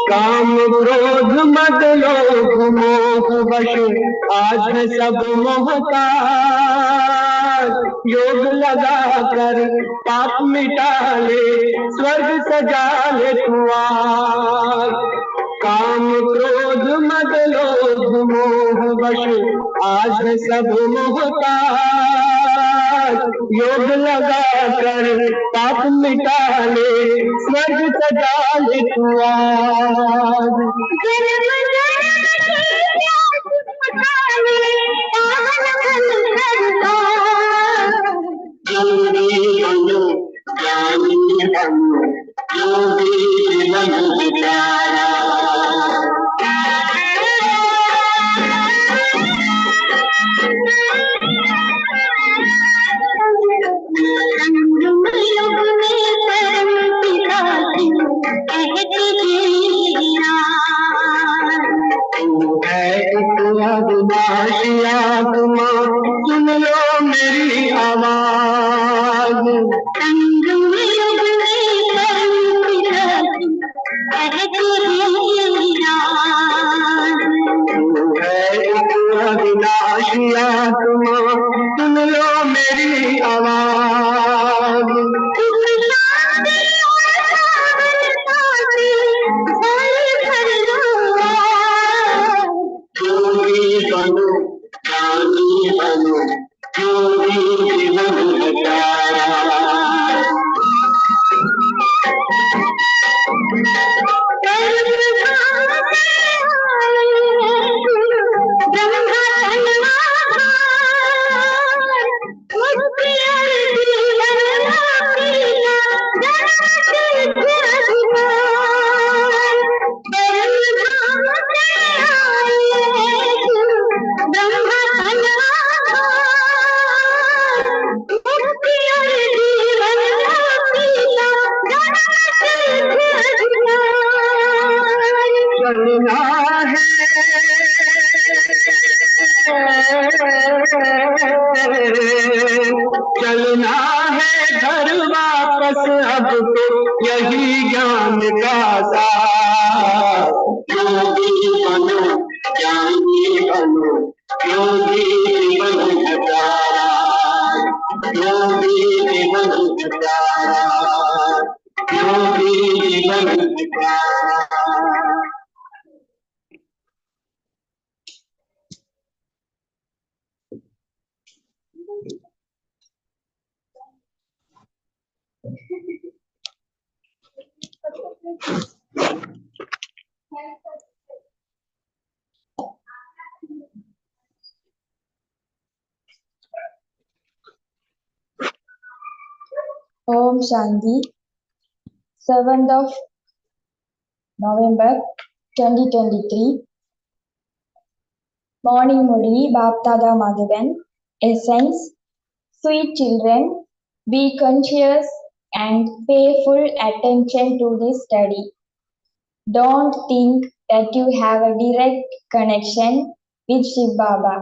काम क्रोध मद लोभ मोह वश आज है सब मोहताज। योग लगा कर पाप मिटा ले, स्वर्ग सजा ले तू आज। काम क्रोध मद लोभ मोह वश आज है सब मोहताज। योग लगा कर पाप मिटा ले, स्वर्ग सजा ले तू आज। योगी बनो ज्ञानी बनो, योगी जीवन बिचारा। अविनाशी आत्मा सुन लो मेरी आवाज। अविनाशी आत्मा सुन लो मेरी आवाज। योगी बनो ज्ञानी बनो, योगी जीवन बिचारा। चलना है चलना है घर वापस अब तो यही ज्ञान का साथ। योगी बनो ज्ञानी बनो, योगी जीवन बिचारा। योगी जीवन बिचारा, योगी जीवन बिचारा। Om Shanti, 7th of November 2023. Morning Murli, Baptada Madhavan. Essence: Sweet children, be conscious and pay full attention to this study. Don't think that you have a direct connection with Shiv Baba.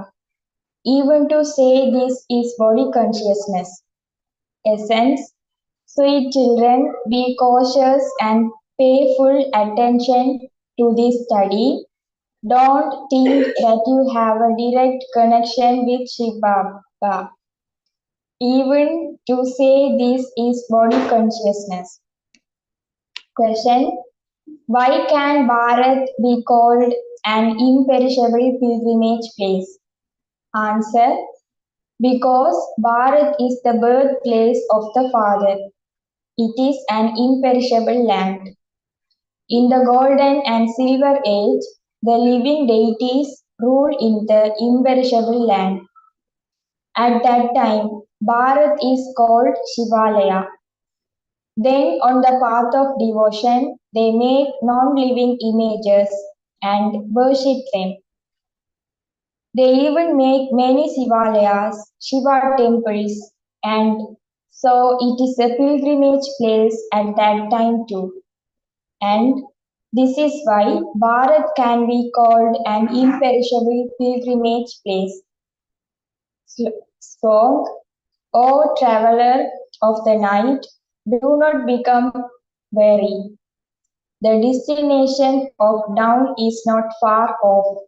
Even to say this is body consciousness. Essence: Sweet children, be cautious and pay full attention to this study. Don't think that you have a direct connection with Shiv Baba. Even to say this is body consciousness. Question: Why can Bharat be called an imperishable pilgrimage place? Answer: Because Bharat is the birthplace of the Father. It is an imperishable land. In the golden and silver age, the living deities rule in the imperishable land. At that time, Bharat is called Shivalaya. Then, on the path of devotion, they make non-living images and worship them. They even make many Shivalayas, Shiva temples, and so it is a pilgrimage place at that time too. And this is why Bharat can be called an imperishable pilgrimage place. Song: O traveler of the night, do not become weary. The destination of dawn is not far off.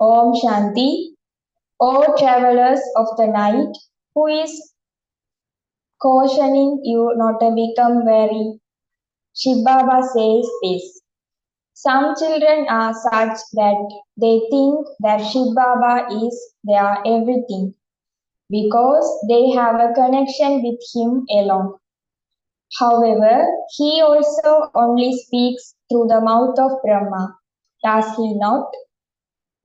Om Shanti. O travelers of the night, who is cautioning you not to become weary? Shiv Baba says this. Some children are such that they think that Shiv Baba is their everything because they have a connection with him alone. However, he also only speaks through the mouth of Brahma, does he not?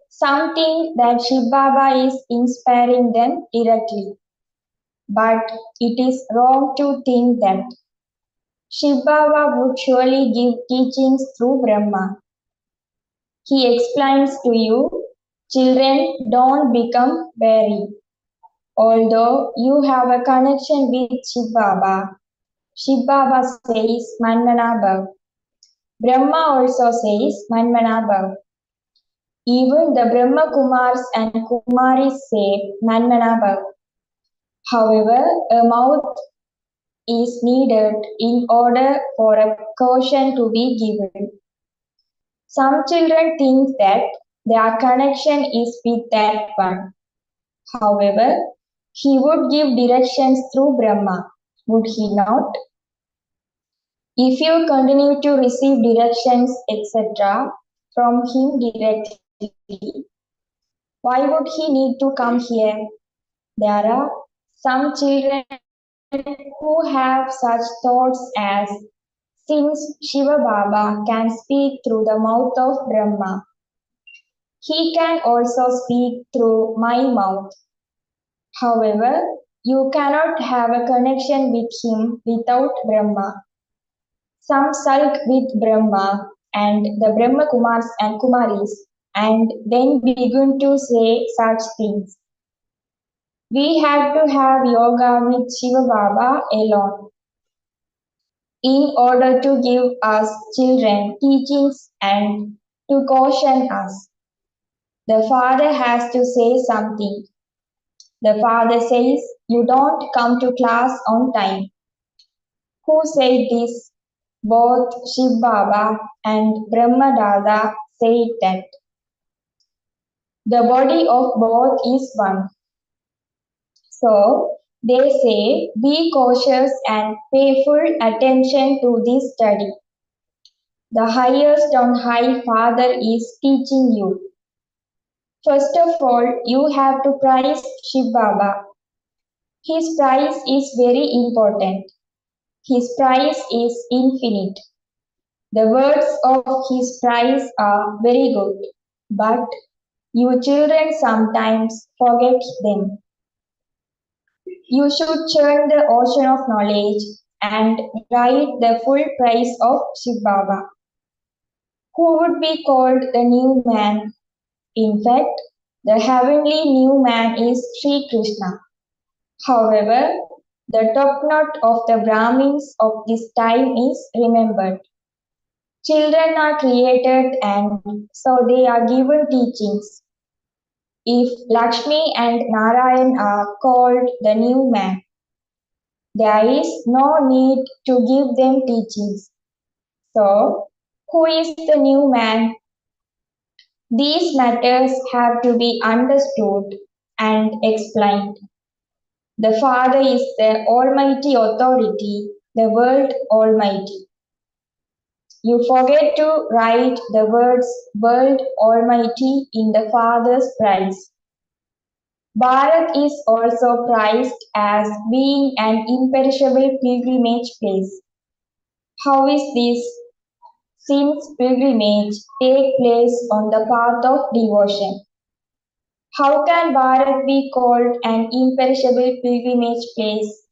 Some think that Shiv Baba is inspiring them directly, but it is wrong to think that. Shiv Baba would surely give teachings through Brahma. He explains to you, children, don't become weary. Although you have a connection with Shiv Baba says Manmana Bhav. Brahma also says Manmana Bhav. Even the Brahma Kumars and Kumaris say Manmana Bhav. However, a mouth is needed in order for a caution to be given. Some children think that their connection is with that one. However, he would give directions through Brahma, would he not? If you continue to receive directions, etc., from him directly, why would he need to come here? There are some children who have such thoughts as, since Shiva Baba can speak through the mouth of Brahma, he can also speak through my mouth. However, you cannot have a connection with him without Brahma. Some sulk with Brahma and the Brahma Kumars and Kumaris and then begin to say such things. We have to have yoga with Shiva Baba alone in order to give us children teachings and to caution us. The father has to say something. The father says, you don't come to class on time. Who said this? Both Shiv Baba and Brahma Dada said that. The body of both is one. So they say, be cautious and pay full attention to this study. The highest on high Father is teaching you. First of all, you have to praise Shiv Baba. His price is very important. His price is infinite. The words of his price are very good, but you children sometimes forget them. You should churn the ocean of knowledge and write the full price of Shiv Baba, who would be called the new man. In fact, the heavenly new man is Sri Krishna. However, the top note of the Brahmins of this time is remembered. Children are created and so they are given teachings. If Lakshmi and Narayan are called the new man, there is no need to give them teachings. So, who is the new man? These matters have to be understood and explained. The Father is the Almighty Authority, the World Almighty. You forget to write the words World Almighty in the Father's prize. Bharat is also prized as being an imperishable pilgrimage place. How is this? Since pilgrimage take place on the path of devotion. How can Bharat be called an imperishable pilgrimage place?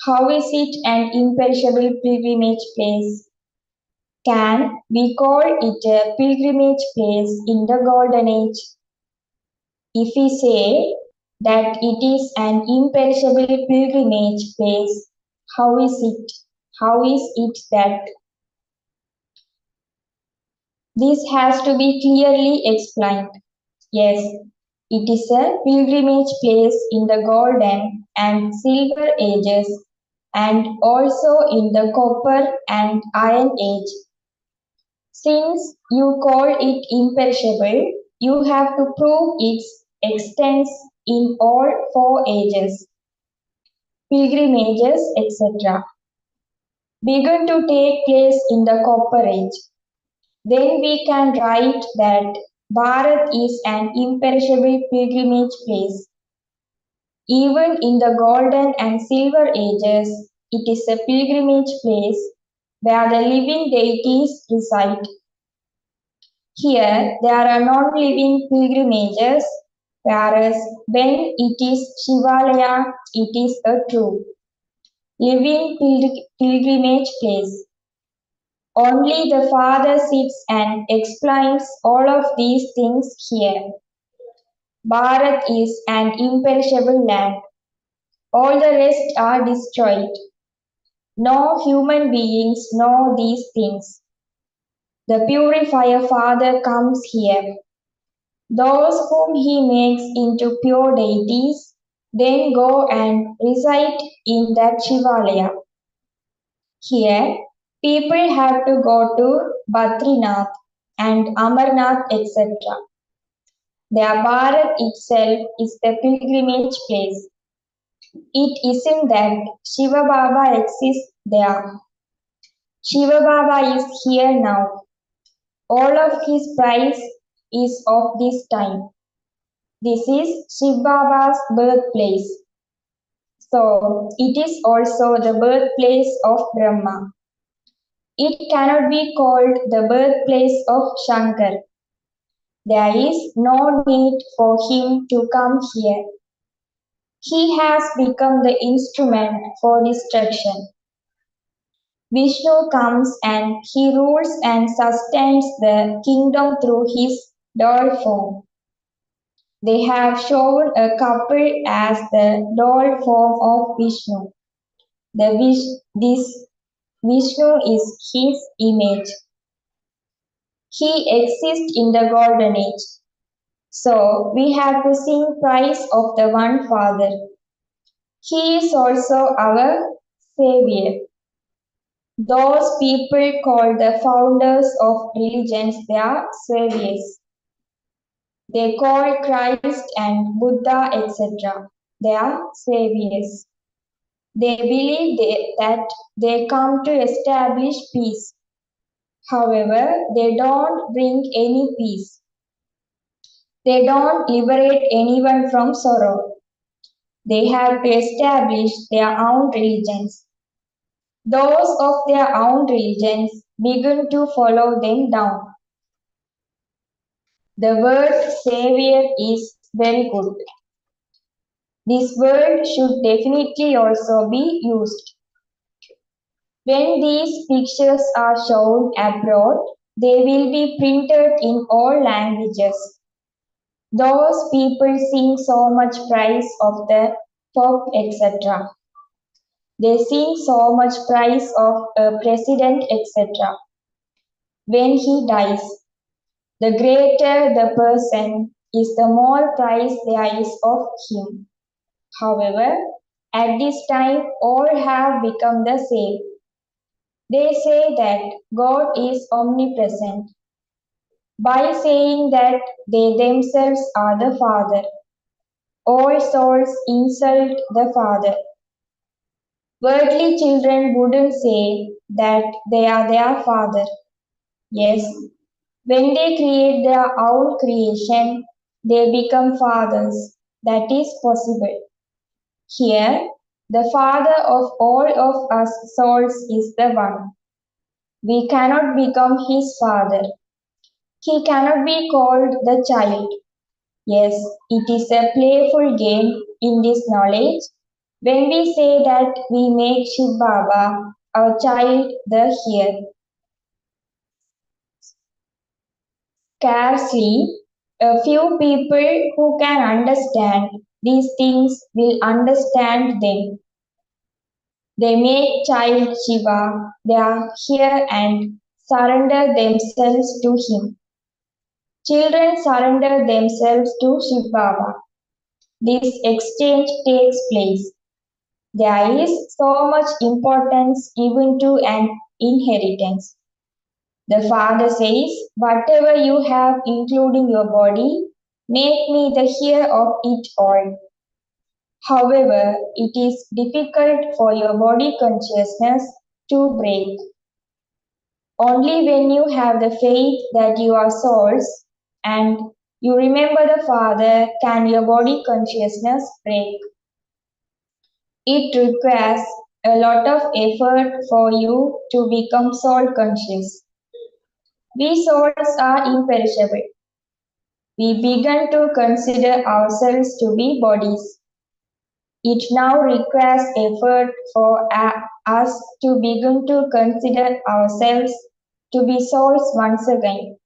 How is it an imperishable pilgrimage place? Can we call it a pilgrimage place in the golden age? If we say that it is an imperishable pilgrimage place, how is it? How is it that? This has to be clearly explained. Yes, it is a pilgrimage place in the golden and silver ages and also in the copper and iron age. Since you call it imperishable, you have to prove its extents in all four ages, pilgrimages, etc., begun to take place in the Copper Age. Then we can write that Bharat is an imperishable pilgrimage place. Even in the Golden and Silver Ages, it is a pilgrimage place where the living deities reside. Here, there are non-living pilgrimages, whereas when it is Shivalaya, it is a true living pilgrimage place. Only the Father sits and explains all of these things here. Bharat is an imperishable land. All the rest are destroyed. No human beings know these things. The purifier Father comes here. Those whom he makes into pure deities then go and reside in that Shivalaya. Here, people have to go to Badrinath and Amarnath, etc. Their Bharat itself is the pilgrimage place. It isn't that Shiva Baba exists there. Shiva Baba is here now. All of his price is of this time. This is Shiv Baba's birthplace. So it is also the birthplace of Brahma. It cannot be called the birthplace of Shankar. There is no need for him to come here. He has become the instrument for destruction. Vishnu comes and he rules and sustains the kingdom through his doll form. They have shown a couple as the doll form of Vishnu. This Vishnu is his image. He exists in the golden age. So we have to sing praise of the one Father. He is also our Savior. Those people called the founders of religions their saviors. They call Christ and Buddha, etc., their saviors. They believe that they come to establish peace. However, they don't bring any peace. They don't liberate anyone from sorrow. They have to establish their own religions. Those of their own religions begin to follow them down. The word savior is very good. This word should definitely also be used. When these pictures are shown abroad, they will be printed in all languages. Those people sing so much praise of the Pope, etc. They sing so much praise of a president, etc. When he dies, the greater the person is, the more praise there is of him. However, at this time, all have become the same. They say that God is omnipresent. By saying that they themselves are the Father, all souls insult the Father. Worldly children wouldn't say that they are their Father. Yes, when they create their own creation, they become fathers. That is possible. Here, the Father of all of us souls is the one. We cannot become his Father. He cannot be called the child. Yes, it is a playful game in this knowledge when we say that we make Shiv Baba our child the here. Scarcely a few people who can understand these things will understand them. They make child Shiva their here and surrender themselves to him. Children surrender themselves to Shiv Baba. This exchange takes place. There is so much importance given to an inheritance. The Father says, whatever you have, including your body, make me the heir of it all. However, it is difficult for your body consciousness to break. Only when you have the faith that you are souls and you remember the Father can your body consciousness break. It requires a lot of effort for you to become soul conscious. We souls are imperishable. We begin to consider ourselves to be bodies. It now requires effort for us to begin to consider ourselves to be souls once again.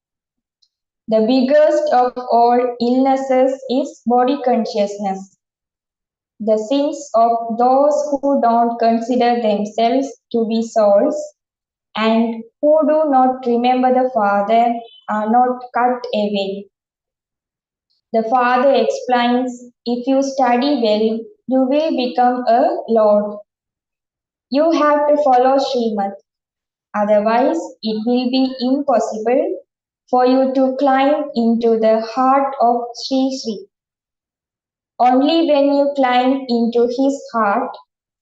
The biggest of all illnesses is body consciousness. The sins of those who don't consider themselves to be souls and who do not remember the Father are not cut away. The Father explains, if you study well, you will become a Lord. You have to follow Srimad, otherwise it will be impossible for you to climb into the heart of Sri Sri. Only when you climb into his heart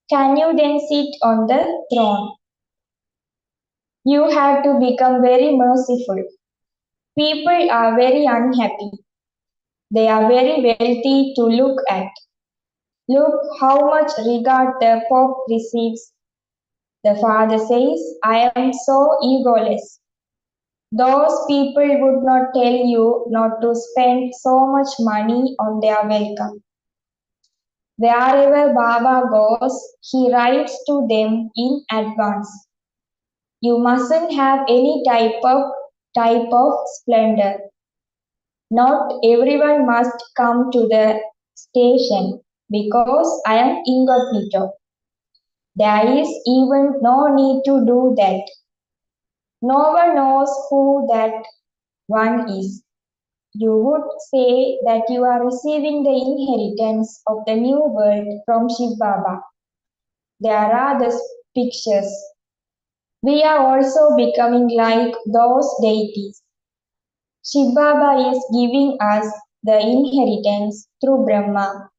can you then sit on the throne. You have to become very merciful. People are very unhappy. They are very wealthy to look at. Look how much regard the Pope receives. The Father says, I am so egoless. Those people would not tell you not to spend so much money on their welcome. Wherever Baba goes, he writes to them in advance. You mustn't have any type of splendor. Not everyone must come to the station because I am incognito. There is even no need to do that. No one knows who that one is. You would say that you are receiving the inheritance of the new world from Shiv Baba. There are the pictures. We are also becoming like those deities. Shiv Baba is giving us the inheritance through Brahma,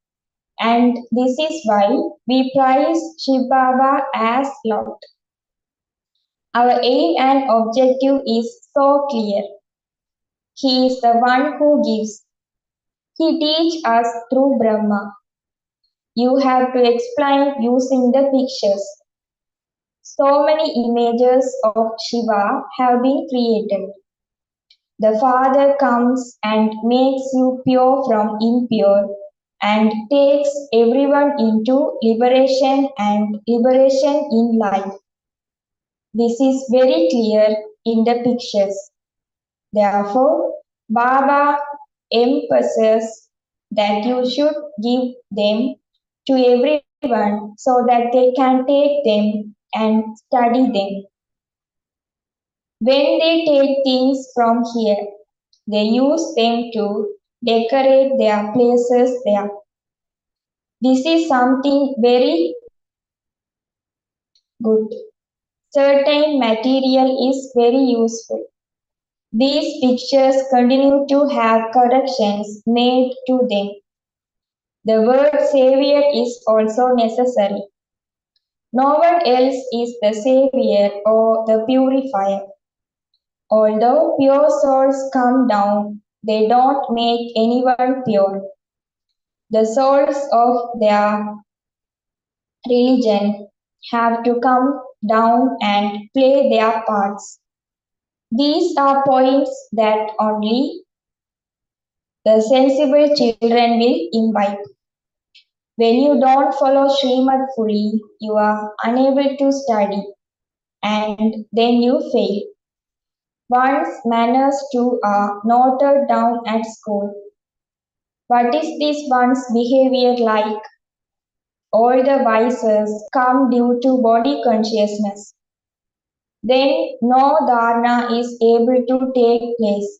and this is why we praise Shiv Baba as Lord. Our aim and objective is so clear. He is the one who gives. He teaches us through Brahma. You have to explain using the pictures. So many images of Shiva have been created. The Father comes and makes you pure from impure and takes everyone into liberation and liberation in life. This is very clear in the pictures. Therefore, Baba emphasizes that you should give them to everyone so that they can take them and study them. When they take things from here, they use them to decorate their places there. This is something very good. Certain material is very useful. These pictures continue to have corrections made to them. The word Savior is also necessary. No one else is the Savior or the purifier. Although pure souls come down, they don't make anyone pure. The souls of their religion have to come down and play their parts. These are points that only the sensible children will imbibe. When you don't follow Srimad fully, you are unable to study and then you fail. One's manners too are noted down at school. What is this one's behavior like? All the vices come due to body consciousness. Then no dharana is able to take place.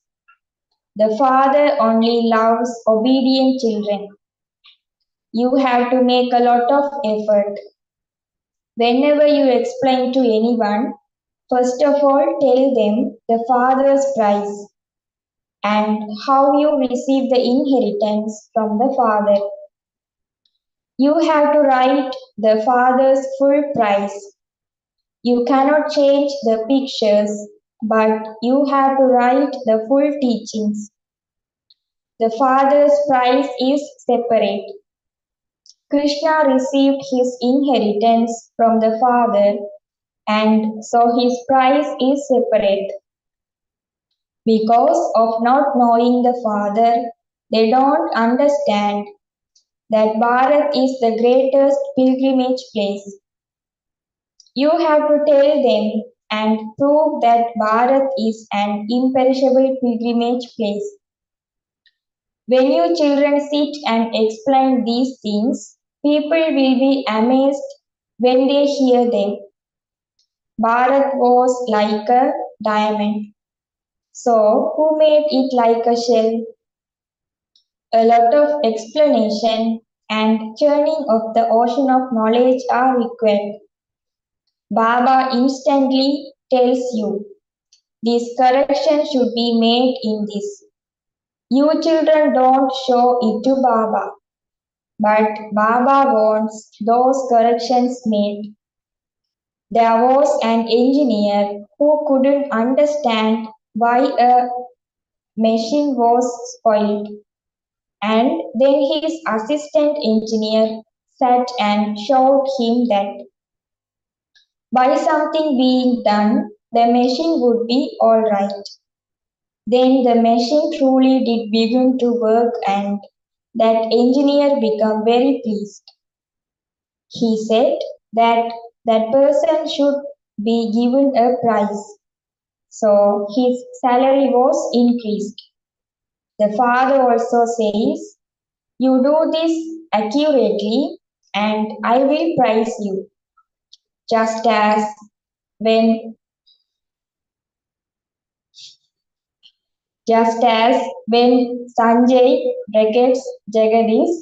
The Father only loves obedient children. You have to make a lot of effort. Whenever you explain to anyone, First of all, tell them the father's price and how you receive the inheritance from the father. You have to write the father's full price. You cannot change the pictures, but you have to write the full teachings. The father's price is separate. Krishna received his inheritance from the father, and so his price is separate. Because of not knowing the father, they don't understand that Bharat is the greatest pilgrimage place. You have to tell them and prove that Bharat is an imperishable pilgrimage place. When you children sit and explain these things, people will be amazed when they hear them. Bharat was like a diamond. So, who made it like a shell? A lot of explanation and churning of the ocean of knowledge are required. Baba instantly tells you this correction should be made in this. You children don't show it to Baba, but Baba wants those corrections made. There was an engineer who couldn't understand why a machine was spoiled, and then his assistant engineer sat and showed him that by something being done, the machine would be all right. Then the machine truly did begin to work, and that engineer became very pleased. He said that that person should be given a prize. So his salary was increased. The father also says, you do this accurately and I will prize you. Just as when just as when Sanjay brackets Jagadish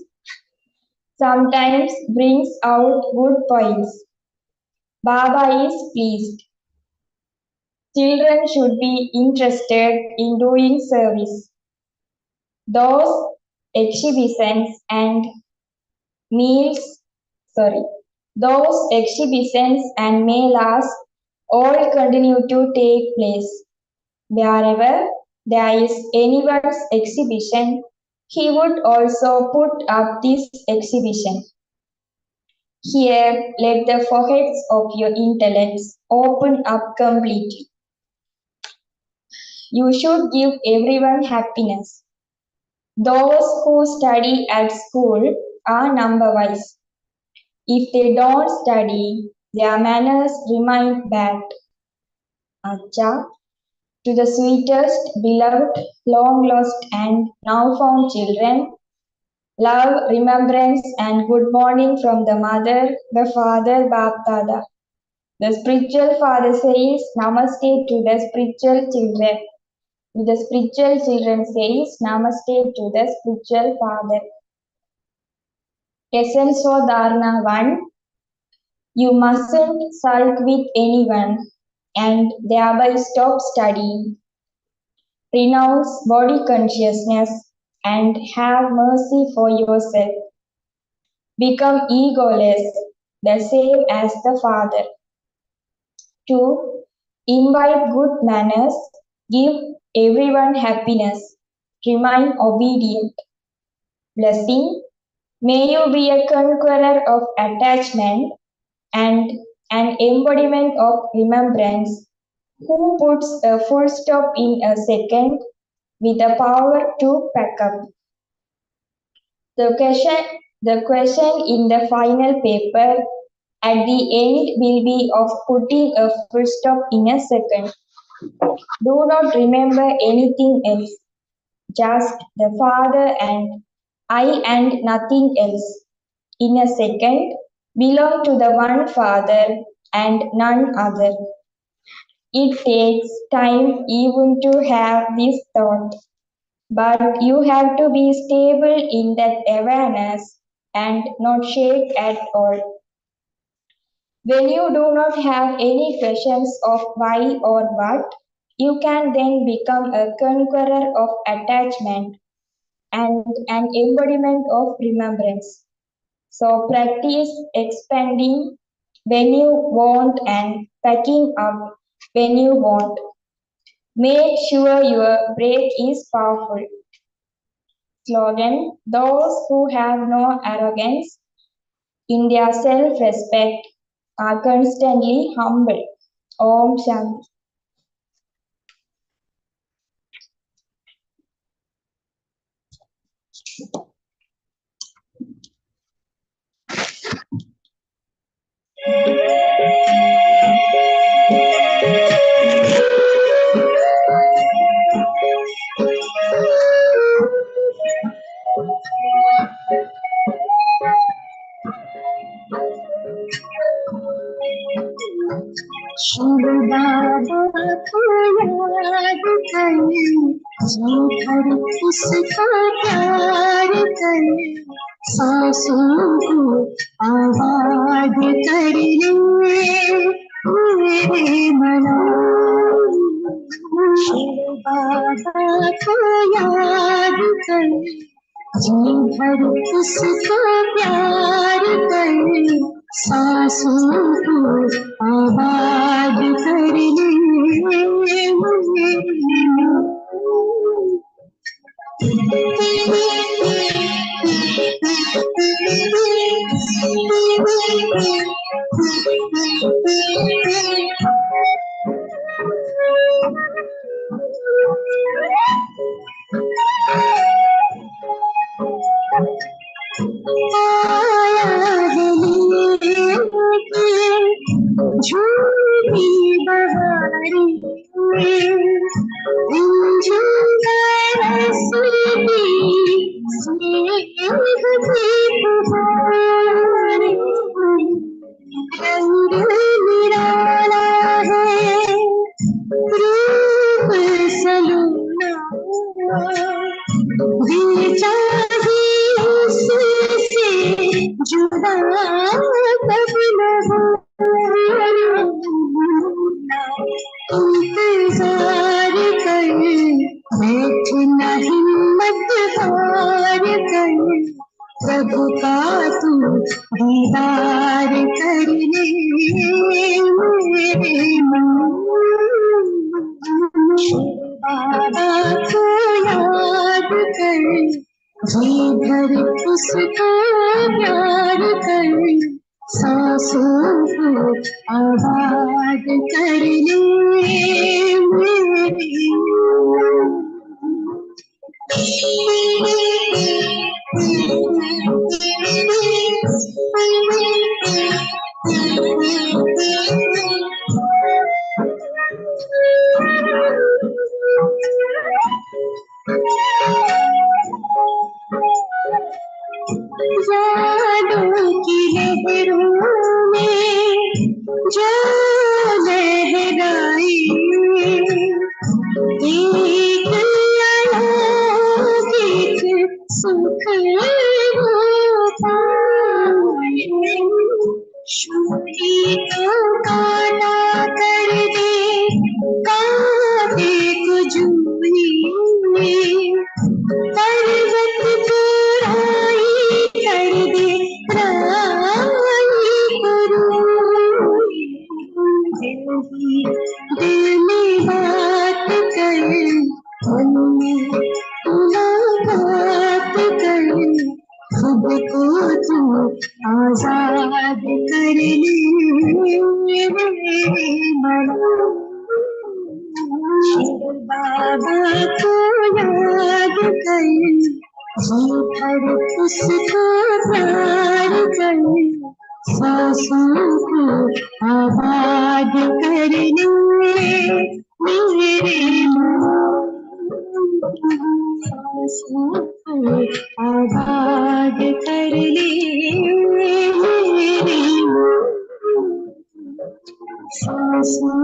sometimes brings out good points. Baba is pleased. Children should be interested in doing service. Those exhibitions and meals, sorry, those exhibitions and melas all continue to take place. Wherever there is anyone's exhibition, he would also put up this exhibition. Here, let the foreheads of your intellects open up completely. You should give everyone happiness. Those who study at school are number wise. If they don't study, their manners remain bad. Acha, to the sweetest, beloved, long lost, and now found children, love, remembrance, and good morning from the mother, the father, Baptada. The spiritual father says Namaste to the spiritual children. The spiritual children says Namaste to the spiritual father. Essence for Dharana 1. You mustn't sulk with anyone and thereby stop studying. Renounce body consciousness and have mercy for yourself. Become egoless, the same as the Father. 2. Imbibe good manners, give everyone happiness, remain obedient. Blessing, may you be a conqueror of attachment and an embodiment of remembrance who puts a full stop in a second with the power to pack up. The question, the question in the final paper at the end will be of putting a full stop in a second. Do not remember anything else, just the Father and I and nothing else. In a second, belong to the one Father and none other. It takes time even to have this thought, but you have to be stable in that awareness and not shake at all. When you do not have any questions of why or what, you can then become a conqueror of attachment and an embodiment of remembrance. So practice expanding when you want and packing up when you want. Make sure your break is powerful. Slogan: those who have no arrogance in their self respect are constantly humble. Om Shanti. Shiv बाबा को याद करें, जो हर उसका प्यार करे, सांसों को आबाद कर ले मेरे मना। शिव बाबा को याद करें, जी भर उसका प्यार करे, सांसों को आबाद कर ले मेरे। झूठी बहारी झूठा रसीदी स्नेह की पुकारी, रंग निराला है रूप सलोना, दिल चाहे उससे जुदा कब न हो, इंतजार कर बैठना हिम्मत हार कर, प्रभु का तू दीदार कर ले मेरे मन। बाबा को याद कर, जी भर उसका प्यार कर, सांसों को आबाद कर ले मेरी। यादों की लहरों में जो लहराई, एक अलौकिक सुख वो पाए, शूली को काला कर दे कांटे को जूही, पर्वत को राई कर दे राई करूं, दिल में बात कर मन में मुलाकात कर, खुद को तू आजाद कर ले मेरे मन। शिव बाबा को याद कर, जी भर उसका प्यार कर, सांसों को आबाद कर ले मेरे मन। सांसों को आबाद कर ले मेरे मन। सांसों